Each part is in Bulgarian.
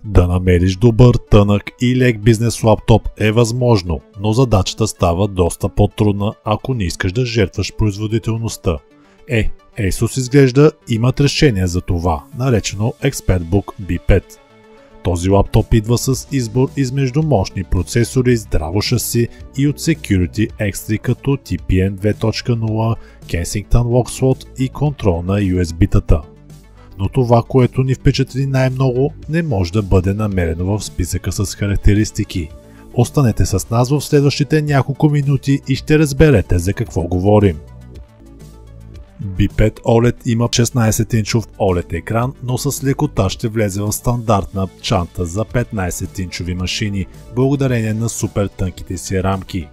Да намериш добър, тънък и лек бизнес лаптоп е възможно, но задачата става доста по-трудна, ако не искаш да жертваш производителността. Asus изглежда имат решение за това, наречено ExpertBook B5. Този лаптоп идва с избор измежду мощни процесори, здраво шаси и от Security X3 като TPM 2.0, Kensington Lock Slot и контрол на USB-тата. Но това, което ни впечатли най-много, не може да бъде намерено в списъка с характеристики. Останете с нас в следващите няколко минути и ще разберете за какво говорим. B5 OLED има 16-инчов OLED екран, но с лекота ще влезе в стандартна чанта за 15-инчови машини, благодарение на супер тънките си рамки.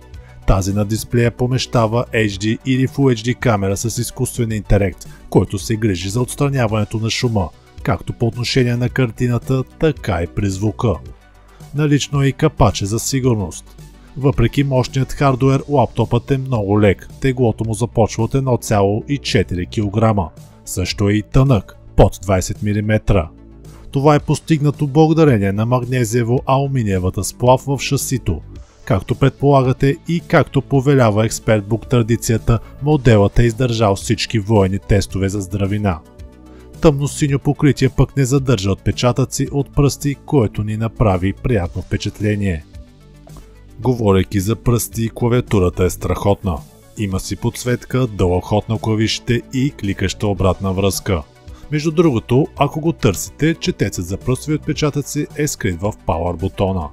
Тази на дисплея помещава HD или Full HD камера с изкуствен интелект, който се грижи за отстраняването на шума, както по отношение на картината, така и при звука. Налично е и капаче за сигурност. Въпреки мощният хардуер, лаптопът е много лек, теглото му започва от 1,4 кг. Също е и тънък, под 20 мм. Това е постигнато благодарение на магнезиево-алуминиевата сплав в шасито. Както предполагате и както повелява ExpertBook традицията, моделът е издържал всички военни тестове за здравина. Тъмно-синьо покритие пък не задържа отпечатъци от пръсти, което ни направи приятно впечатление. Говорейки за пръсти, клавиатурата е страхотна. Има си подсветка, дълъг ход на клавишите и кликаща обратна връзка. Между другото, ако го търсите, четецът за пръстови отпечатъци е скрит в Power бутона.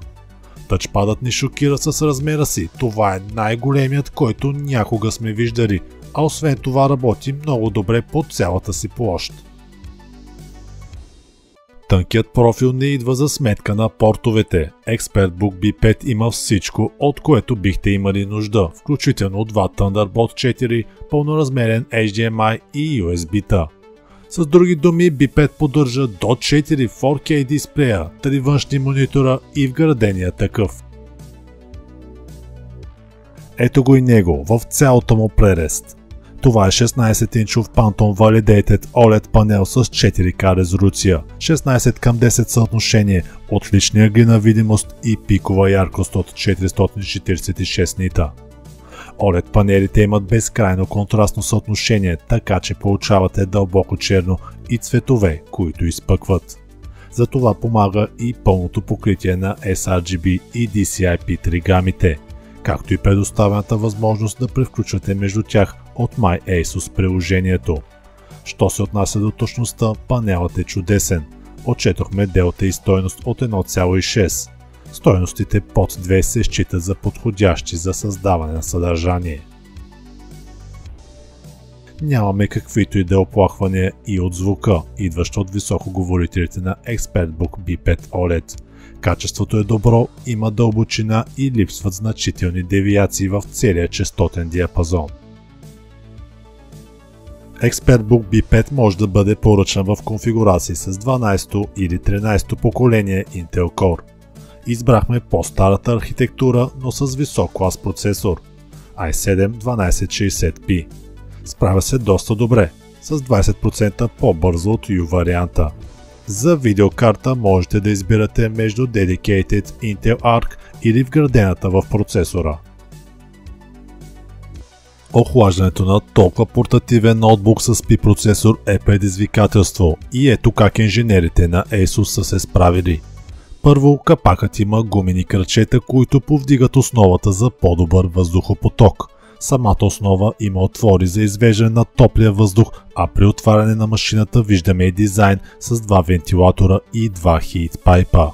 Тъчпадът ни шокира с размера си, това е най-големият, който някога сме виждали, а освен това работи много добре по цялата си площ. Тънкият профил не идва за сметка на портовете. ExpertBook B5 има всичко, от което бихте имали нужда, включително два Thunderbolt 4, пълноразмерен HDMI и USB-та. С други думи, B5 поддържа до 4 4K дисплея, 3 външни монитора и вградения такъв. Ето го и него, в цялото му пререст. Това е 16-инчов Phantom Validated OLED панел с 4K резолюция, 16:10 съотношение, отлична ъглина видимост и пикова яркост от 446 нита. OLED панелите имат безкрайно контрастно съотношение, така че получавате дълбоко черно и цветове, които изпъкват. За това помага и пълното покритие на sRGB и DCI-P3 гамите, както и предоставената възможност да превключвате между тях от MyAsus приложението. Що се отнася до точността, панелът е чудесен. Отчетохме делта и стойност от 1,6. Стойностите под 2 се считат за подходящи за създаване на съдържание. Нямаме каквито и да оплахвания и от звука, идващ от високоговорителите на ExpertBook B5 OLED. Качеството е добро, има дълбочина и липсват значителни девиации в целия честотен диапазон. ExpertBook B5 може да бъде поръчан в конфигурации с 12 или 13 поколение Intel Core. Избрахме по-старата архитектура, но с висок клас процесор i7-1260p. Справя се доста добре, с 20% по-бързо от U варианта. За видеокарта можете да избирате между Dedicated Intel Arc или вградената в процесора. Охлаждането на толкова портативен ноутбук с P процесор е предизвикателство и ето как инженерите на Asus са се справили. Първо, капакът има гумени кръчета, които повдигат основата за по-добър въздухопоток. Самата основа има отвори за извеждане на топлия въздух, а при отваряне на машината виждаме и дизайн с два вентилатора и два хит пайпа.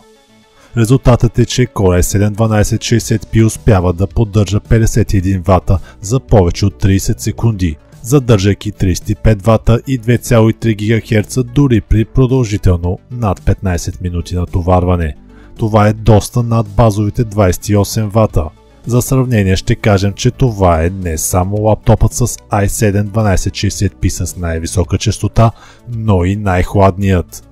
Резултатът е, че Core i7 1260p успява да поддържа 51 W за повече от 30 секунди, задържайки 35 W и 2,3 ГГц дори при продължително над 15 минути натоварване. Това е доста над базовите 28 W. За сравнение ще кажем, че това е не само лаптопът с i7 1260p с най-висока честота, но и най-хладният.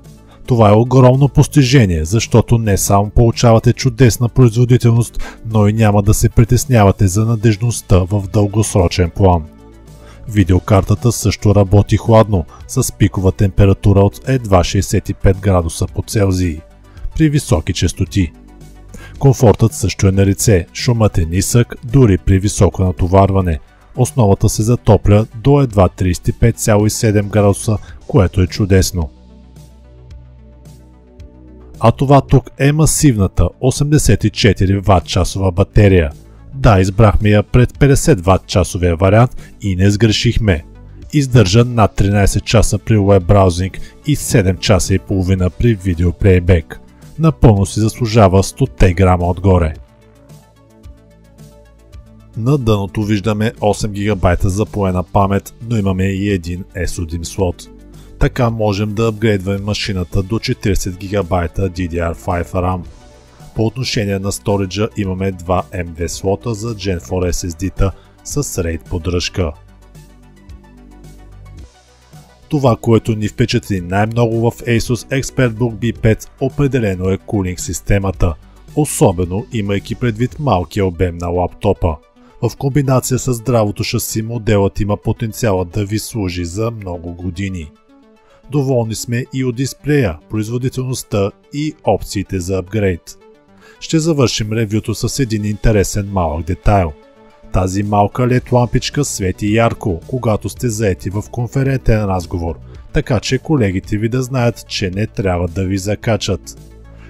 Това е огромно постижение, защото не само получавате чудесна производителност, но и няма да се притеснявате за надежността в дългосрочен план. Видеокартата също работи хладно, с пикова температура от едва 65 градуса по Целзий. при високи честоти. Комфортът също е на лице, шумът е нисък дори при високо натоварване. Основата се затопля до едва 35,7 градуса, което е чудесно. А това тук е масивната 84 Вт-часова батерия. Да, избрахме я пред 50 Вт-часовия вариант и не сгрешихме. Издържа над 13 часа при уеб браузинг и 7 часа и половина при видео плейбек. Напълно си заслужава 100 грама отгоре. На дъното виждаме 8 ГБ запоена памет, но имаме и един SODIMM слот. Така можем да апгрейдваме машината до 40 ГБ DDR5 RAM. По отношение на сториджа имаме 2 M2 слота за Gen 4 SSD-та с RAID поддръжка. Това, което ни впечатли най-много в Asus ExpertBook B5 определено е кулинг системата, особено имайки предвид малкия обем на лаптопа. В комбинация с здравото шаси моделът има потенциала да ви служи за много години. Доволни сме и от дисплея, производителността и опциите за апгрейд. Ще завършим ревюто с един интересен малък детайл. Тази малка LED лампичка свети ярко, когато сте заети в конферентен разговор, така че колегите ви да знаят, че не трябва да ви закачат.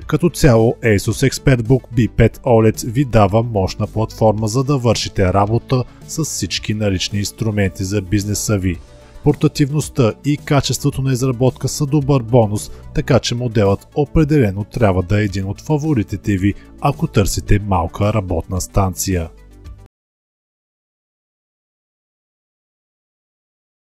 Като цяло Asus ExpertBook B5 OLED ви дава мощна платформа, за да вършите работа с всички налични инструменти за бизнеса ви. Портативността и качеството на изработка са добър бонус, така че моделът определено трябва да е един от фаворитите ви, ако търсите малка работна станция.